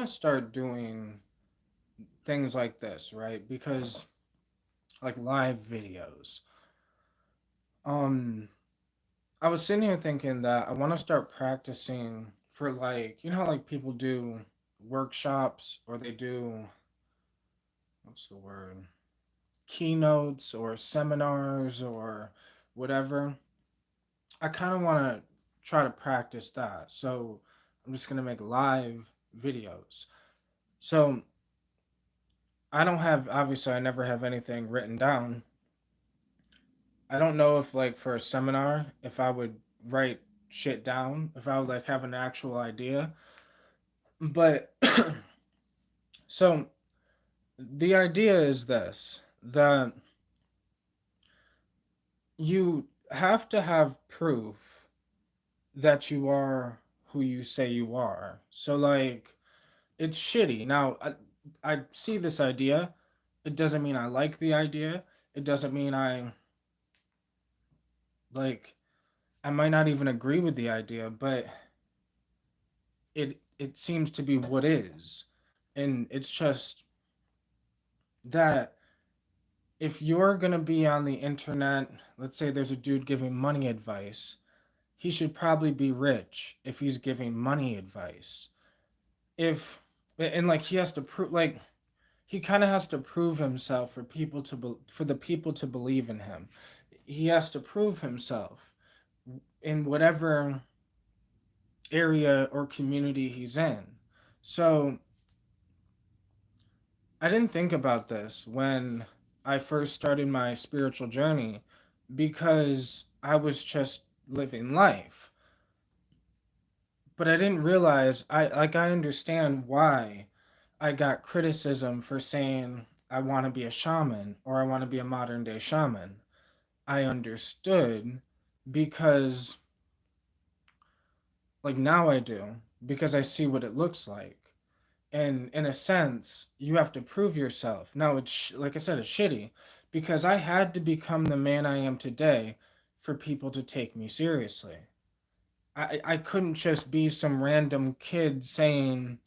to start doing things like this, right? Because like live videos. Um I was sitting here thinking that I want to start practicing for like, you know how like people do workshops or they do what's the word? Keynotes or seminars or whatever. I kind of want to try to practice that. So I'm just going to make live videos. So I don't have, obviously, I never have anything written down. I don't know if, like, for a seminar, if I would write shit down, if I would, like, have an actual idea. But so the idea is this, that you have to have proof that you are who you say you are. So, like, it's shitty. Now, I see this idea. It doesn't mean I like the idea. It doesn't mean like, I might not even agree with the idea, but it seems to be what is. And it's just that if you're going to be on the internet, let's say there's a dude giving money advice, he should probably be rich if he's giving money advice. If and like he has to prove like he kind of has to prove himself for for the people to believe in him. He has to prove himself in whatever area or community he's in. So I didn't think about this when I first started my spiritual journey because I was just living life. But I didn't realize I understand why I got criticism for saying I want to be a shaman or I want to be a modern day shaman. I understood because like now I do because I see what it looks like. And in a sense, you have to prove yourself. Now it's like I said, it's shitty because I had to become the man I am today for people to take me seriously. I couldn't just be some random kid saying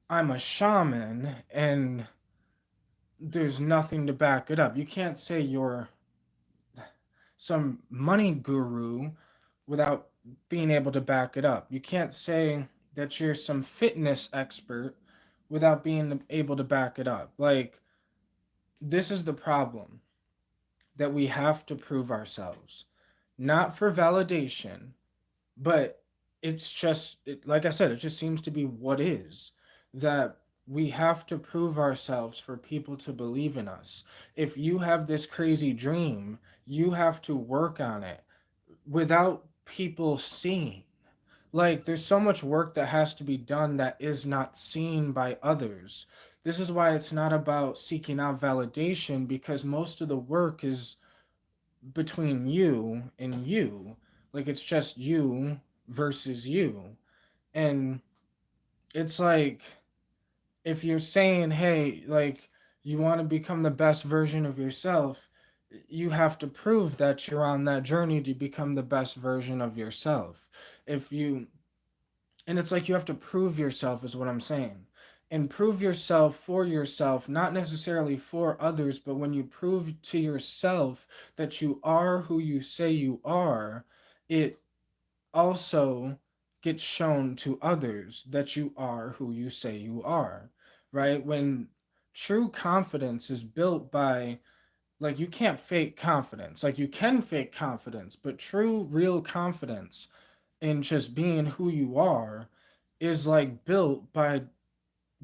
I'm a shaman and there's nothing to back it up. You can't say you're some money guru without being able to back it up. You can't say that you're some fitness expert without being able to back it up. Like, this is the problem that we have to prove ourselves, not for validation, but like I said, it just seems to be what is that we have to prove ourselves for people to believe in us. If you have this crazy dream, you have to work on it without people seeing. Like, there's so much work that has to be done that is not seen by others. This is why it's not about seeking out validation because most of the work is between you and you. Like, it's just you versus you. And it's like, if you're saying, hey, like, you want to become the best version of yourself, you have to prove that you're on that journey to become the best version of yourself. If you, and it's like you have to prove yourself, is what I'm saying. And prove yourself for yourself, not necessarily for others, but when you prove to yourself that you are who you say you are, it also gets shown to others that you are who you say you are, right? When true confidence is built by, like, you can't fake confidence. Like, you can fake confidence, but true, real confidence in just being who you are is like built by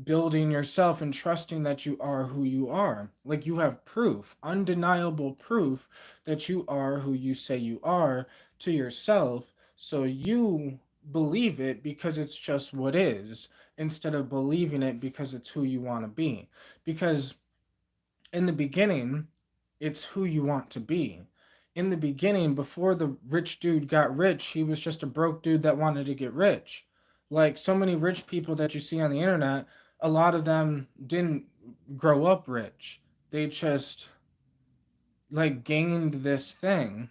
building yourself and trusting that you are who you are. Like, you have proof, undeniable proof that you are who you say you are to yourself. So you believe it because it's just what is, instead of believing it because it's who you want to be. Because in the beginning, it's who you want to be. In the beginning, before the rich dude got rich, he was just a broke dude that wanted to get rich. Like so many rich people that you see on the internet, a lot of them didn't grow up rich. They just like gained this thing,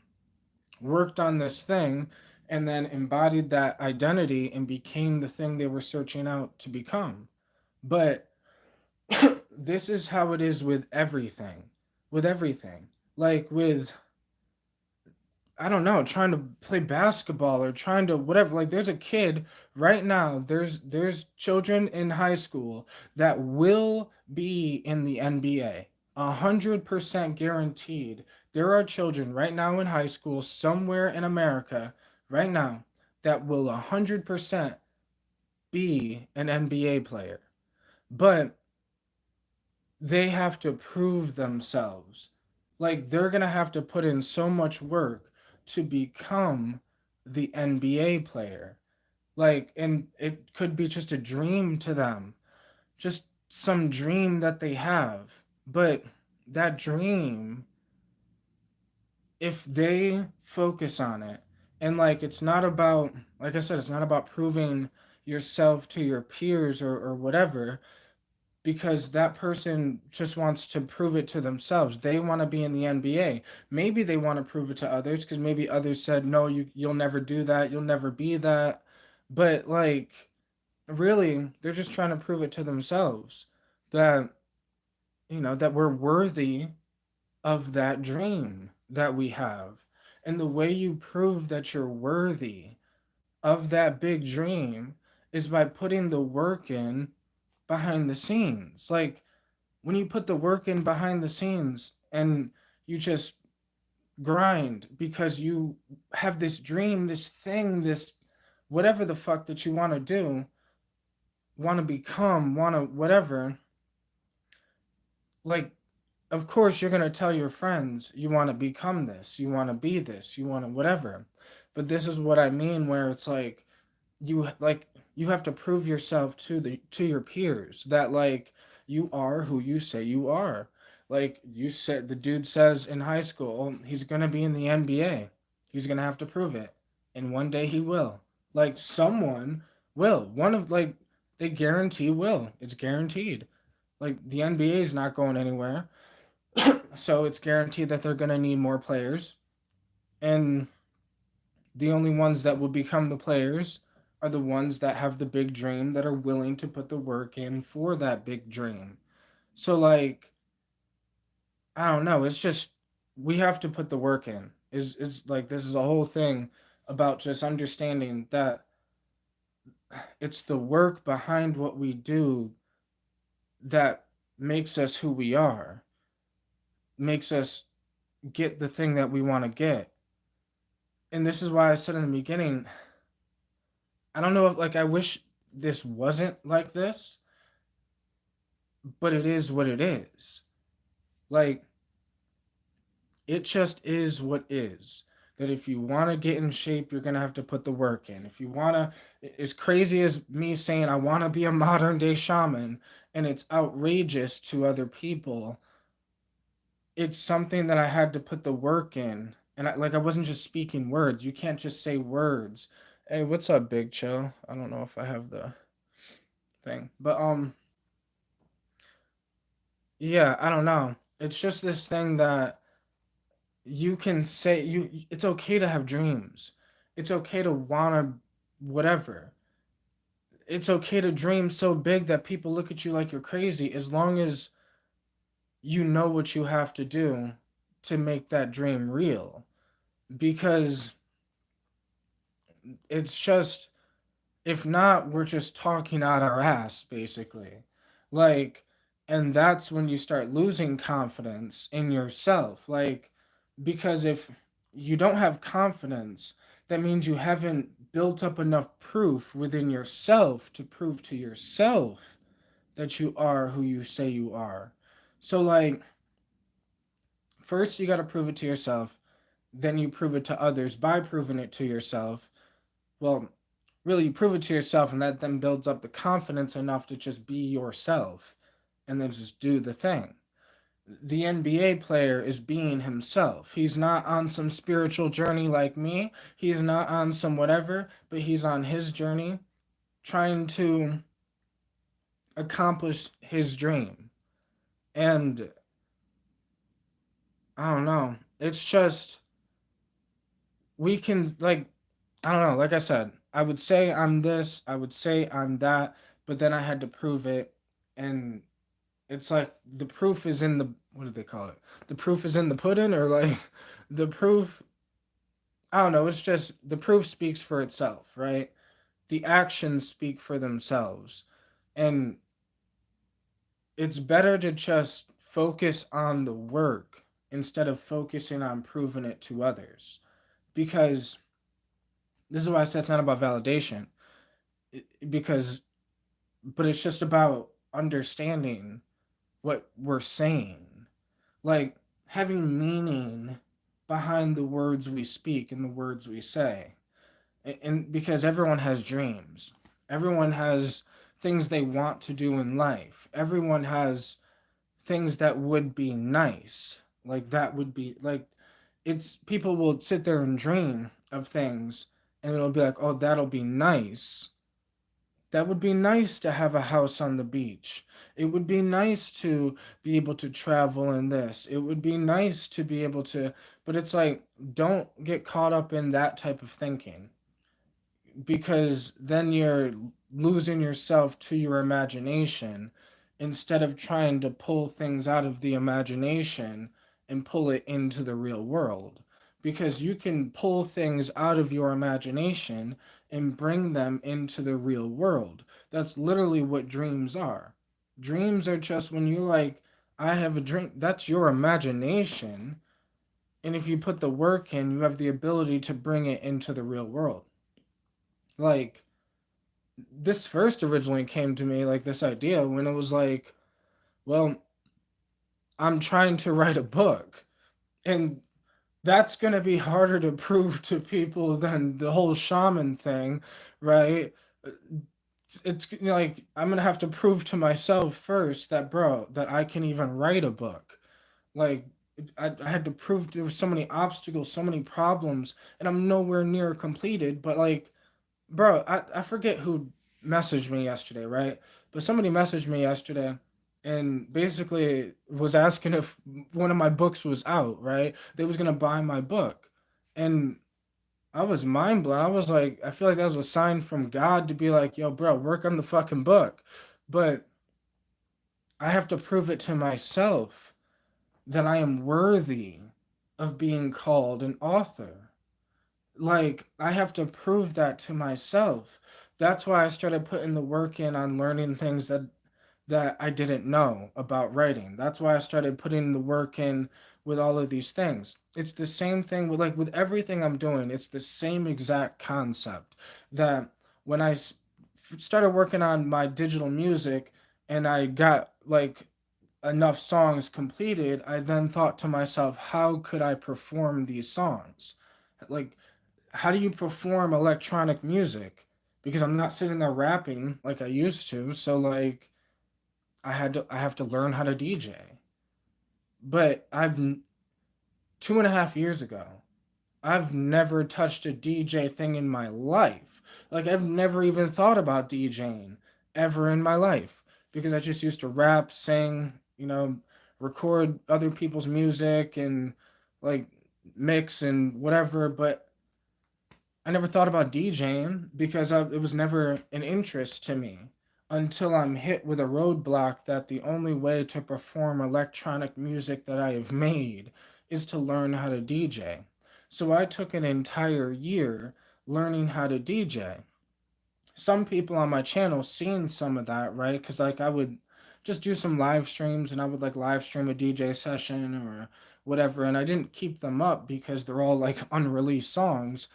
worked on this thing, and then embodied that identity and became the thing they were searching out to become. But this is how it is with everything. With everything. Like with, I don't know, trying to play basketball or trying to whatever. Like there's a kid right now, there's children in high school that will be in the NBA. 100% guaranteed. There are children right now in high school somewhere in America right now that will 100% be an NBA player. But they have to prove themselves. Like they're going to have to put in so much work to become the NBA player. Like, and it could be just a dream to them, just some dream that they have. But that dream, if they focus on it, and like it's not about, like I said, it's not about proving yourself to your peers or whatever, because that person just wants to prove it to themselves. They want to be in the NBA. Maybe they want to prove it to others because maybe others said, "No, you'll never do that. You'll never be that." But like really, they're just trying to prove it to themselves that that we're worthy of that dream that we have. And the way you prove that you're worthy of that big dream is by putting the work in behind the scenes. Like when you put the work in behind the scenes and you just grind because you have this dream, this thing, this whatever the fuck that you want to do, want to become, want to whatever, like, of course you're going to tell your friends you want to become this, you want to be this, you want to whatever. But this is what I mean where it's like you have to prove yourself to your peers that like you are who you say you are. Like you said, the dude says in high school, oh, he's gonna be in the NBA. He's gonna have to prove it, and one day he will. Like someone will. One of like they guarantee will. It's guaranteed. Like the NBA is not going anywhere, so it's guaranteed that they're gonna need more players, and the only ones that will become the players are the ones that have the big dream that are willing to put the work in for that big dream. So like I don't know, it's just we have to put the work in. Is like this is a whole thing about just understanding that it's the work behind what we do that makes us who we are, makes us get the thing that we want to get. And this is why I said in the beginning, I don't know if like I wish this wasn't like this, but it is what it is. Like it just is what is. That if you want to get in shape, you're gonna have to put the work in. If you wanna, as crazy as me saying I want to be a modern day shaman, and it's outrageous to other people, it's something that I had to put the work in. And I wasn't just speaking words. You can't just say words. Hey, what's up, Big Chill? I don't know if I have the thing, but yeah, I don't know. It's just this thing that you can say it's okay to have dreams. It's okay to want to whatever. It's okay to dream so big that people look at you like you're crazy as long as you know what you have to do to make that dream real. Because it's just if not, we're just talking out our ass basically. Like and that's when you start losing confidence in yourself. Like because if you don't have confidence, that means you haven't built up enough proof within yourself to prove to yourself that you are who you say you are. So like first you got to prove it to yourself, then you prove it to others by proving it to yourself. Well, really you prove it to yourself and that then builds up the confidence enough to just be yourself and then just do the thing. The NBA player is being himself. He's not on some spiritual journey like me. He's not on some whatever, but he's on his journey trying to accomplish his dream. And I don't know. It's just we can like I don't know, like I said, I would say I'm this, I would say I'm that, but then I had to prove it And it's like the proof is in the, what do they call it? The proof is in the pudding, or like the proof, I don't know, it's just the proof speaks for itself, right? The actions speak for themselves. And it's better to just focus on the work instead of focusing on proving it to others. Because this is why I said it's not about validation. Because, but it's just about understanding what we're saying. Like having meaning behind the words we speak and the words we say. And because everyone has dreams, everyone has things they want to do in life, everyone has things that would be nice. Like that would be like, it's people will sit there and dream of things and it'll be like, oh, that'll be nice. That would be nice to have a house on the beach. It would be nice to be able to travel in this. It would be nice to be able to, but it's like, don't get caught up in that type of thinking, because then you're losing yourself to your imagination instead of trying to pull things out of the imagination and pull it into the real world. Because you can pull things out of your imagination and bring them into the real world. That's literally what dreams are. Dreams are just when you like, I have a dream, that's your imagination. And if you put the work in, you have the ability to bring it into the real world. Like, this first originally came to me, like this idea, when it was like, well, I'm trying to write a book, and that's going to be harder to prove to people than the whole shaman thing, right? It's like I'm going to have to prove to myself first that, bro, that I can even write a book. Like, I had to prove there were so many obstacles, so many problems, and I'm nowhere near completed. But like, bro, I forget who messaged me yesterday, right? But somebody messaged me yesterday and basically was asking if one of my books was out, right? They was gonna buy my book. And I was mind blown. I was like, I feel like that was a sign from God to be like, yo, bro, work on the fucking book. But I have to prove it to myself that I am worthy of being called an author. Like, I have to prove that to myself. That's why I started putting the work in on learning things that I didn't know about writing. That's why I started putting the work in with all of these things. It's the same thing with, like, with everything I'm doing. It's the same exact concept that when started working on my digital music and I got like enough songs completed, I then thought to myself, how could I perform these songs? Like, how do you perform electronic music? Because I'm not sitting there rapping like I used to. So like I have to learn how to DJ. But 2.5 years ago, I've never touched a DJ thing in my life. Like I've never even thought about DJing ever in my life, because I just used to rap, sing, record other people's music and like mix and whatever. But I never thought about DJing because it was never an interest to me until I'm hit with a roadblock that the only way to perform electronic music that I have made is to learn how to DJ. So I took an entire year learning how to DJ. Some people on my channel seen some of that, right? Because like I would just do some live streams and I would like live stream a DJ session or whatever, and I didn't keep them up because they're all like unreleased songs.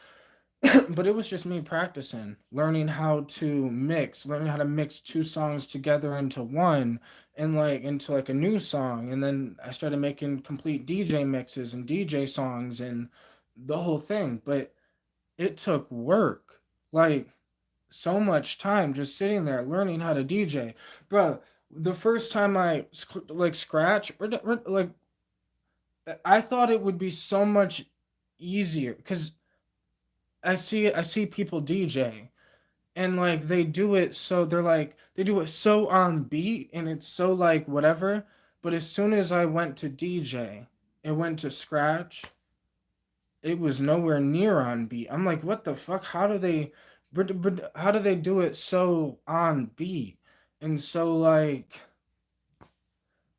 But it was just me practicing, learning how to mix, learning how to mix two songs together into one and like into like a new song. And then I started making complete DJ mixes and DJ songs and the whole thing. But it took work, like so much time just sitting there learning how to DJ. Bro, the first time I like scratch or like I thought it would be so much easier because I see people DJ and like they do it so they're like they do it so on beat and it's so like whatever. But as soon as I went to DJ and went to scratch, it was nowhere near on beat. I'm like, what the fuck? How do they do it so on beat and so like?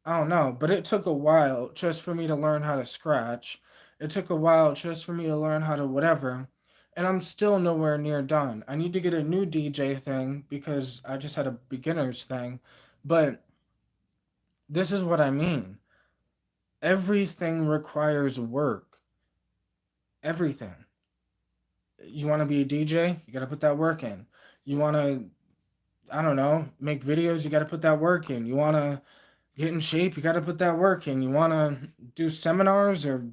I don't know, but it took a while just for me to learn how to scratch. It took a while just for me to learn how to whatever. And I'm still nowhere near done. I need to get a new DJ thing because I just had a beginner's thing. But this is what I mean. Everything requires work. Everything. You want to be a DJ? You got to put that work in. You want to, I don't know, make videos? You got to put that work in. You want to get in shape? You got to put that work in. You want to do seminars or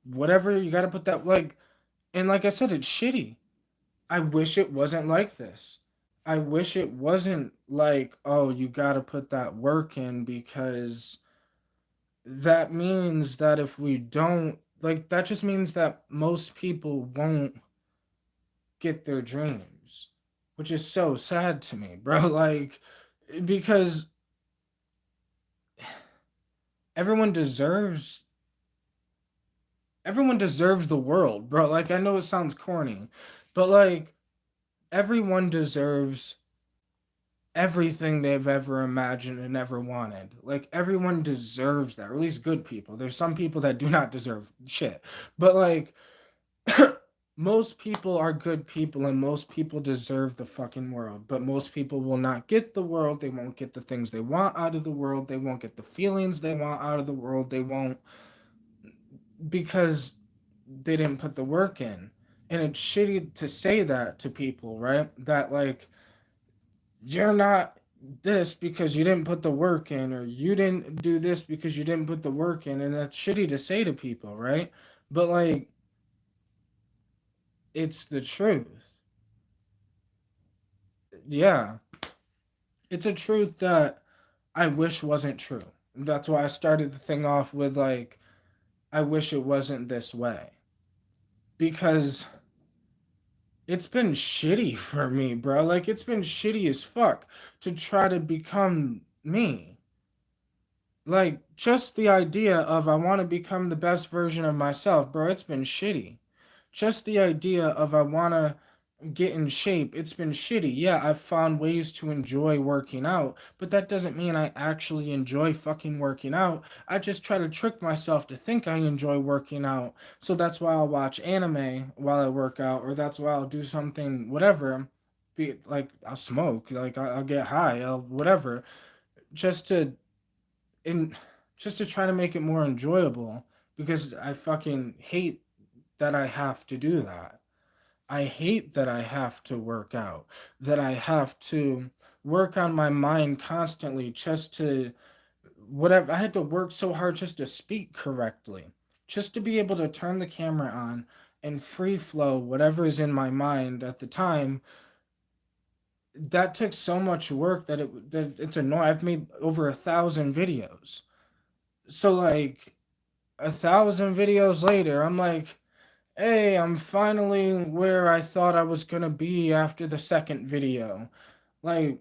whatever? You got to put that, like, and like I said, it's shitty. I wish it wasn't like this. I wish it wasn't like, oh, you got to put that work in because that means that if we don't, like, that just means that most people won't get their dreams, which is so sad to me, bro. Like, because everyone deserves everyone deserves the world, bro. Like, I know it sounds corny, but like everyone deserves everything they've ever imagined and ever wanted. Like, everyone deserves that, or at least good people. There's some people that do not deserve shit. But like most people are good people and most people deserve the fucking world. But most people will not get the world. They won't get the things they want out of the world. They won't get the feelings they want out of the world. They won't, because they didn't put the work in. And it's shitty to say that to people, right? That like you're not this because you didn't put the work in, or you didn't do this because you didn't put the work in. And that's shitty to say to people, right? But like it's the truth. Yeah. It's a truth that I wish wasn't true. That's why I started the thing off with like I wish it wasn't this way. Because it's been shitty for me, bro. Like, it's been shitty as fuck to try to become me. Like, just the idea of I want to become the best version of myself, bro, it's been shitty. Just the idea of I want to get in shape, it's been shitty. Yeah, I've found ways to enjoy working out, but that doesn't mean I actually enjoy fucking working out. I just try to trick myself to think I enjoy working out. So that's why I'll watch anime while I work out, or that's why I'll do something, whatever. Be like I'll smoke, like I'll get high, I'll whatever, just to in just to try to make it more enjoyable because I fucking hate that I have to do that. I hate that I have to work out, that I have to work on my mind constantly just to whatever. I had to work so hard just to speak correctly, just to be able to turn the camera on and free flow whatever is in my mind at the time. That took so much work that it's annoying. I've made over 1,000 videos. So like 1,000 videos later, I'm like, hey, I'm finally where I thought I was gonna be after the second video. Like,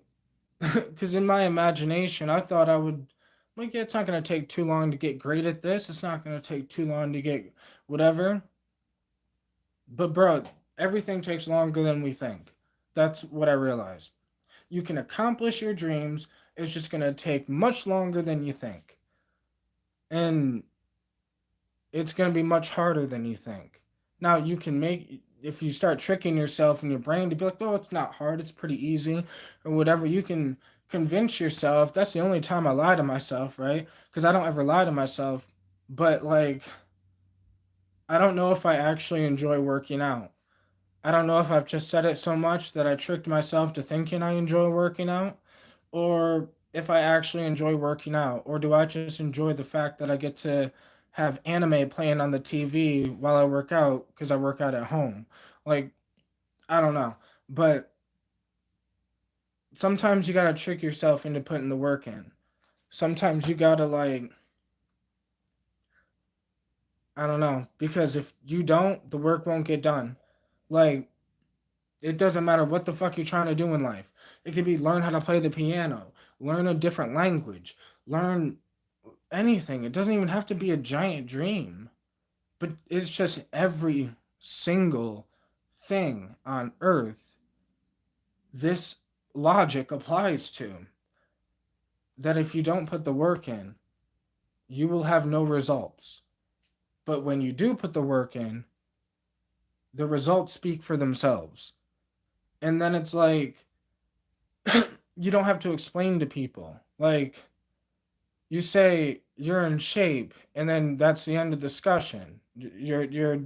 because in my imagination, I thought I would, like, yeah, it's not gonna take too long to get great at this. It's not gonna take too long to get whatever. But, bro, everything takes longer than we think. That's what I realized. You can accomplish your dreams, it's just gonna take much longer than you think. And it's going to be much harder than you think. Now, you can make, if you start tricking yourself in your brain to be like, oh, it's not hard, it's pretty easy, or whatever, you can convince yourself. That's the only time I lie to myself, right? Because I don't ever lie to myself. But, like, I don't know if I actually enjoy working out. I don't know if I've just said it so much that I tricked myself to thinking I enjoy working out, or if I actually enjoy working out, or do I just enjoy the fact that I get to have anime playing on the TV while I work out because I work out at home? Like, I don't know. But sometimes you gotta trick yourself into putting the work in. Sometimes you gotta, like, I don't know. Because if you don't, the work won't get done. Like, it doesn't matter what the fuck you're trying to do in life. It could be learn how to play the piano, learn a different language, learn anything. It doesn't even have to be a giant dream, but it's just every single thing on earth this logic applies to. that if you don't put the work in, you will have no results. But when you do put the work in, the results speak for themselves. And then it's like, you don't have to explain to people. Like, you say you're in shape, and then that's the end of discussion. You're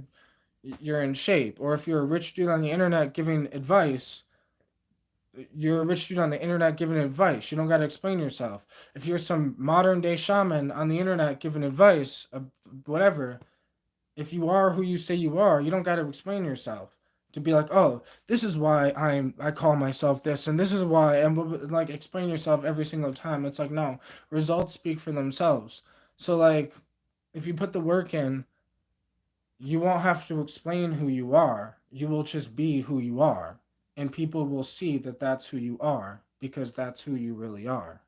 in shape. Or if you're a rich dude on the internet giving advice, you're a rich dude on the internet giving advice. You don't got to explain yourself. If you're some modern day shaman on the internet giving advice, whatever, if you are who you say you are, you don't got to explain yourself to be like, oh, this is why I call myself this, and this is why, and like explain yourself every single time. It's like, no, results speak for themselves. So like, if you put the work in, you won't have to explain who you are. You will just be who you are, and people will see that that's who you are because that's who you really are.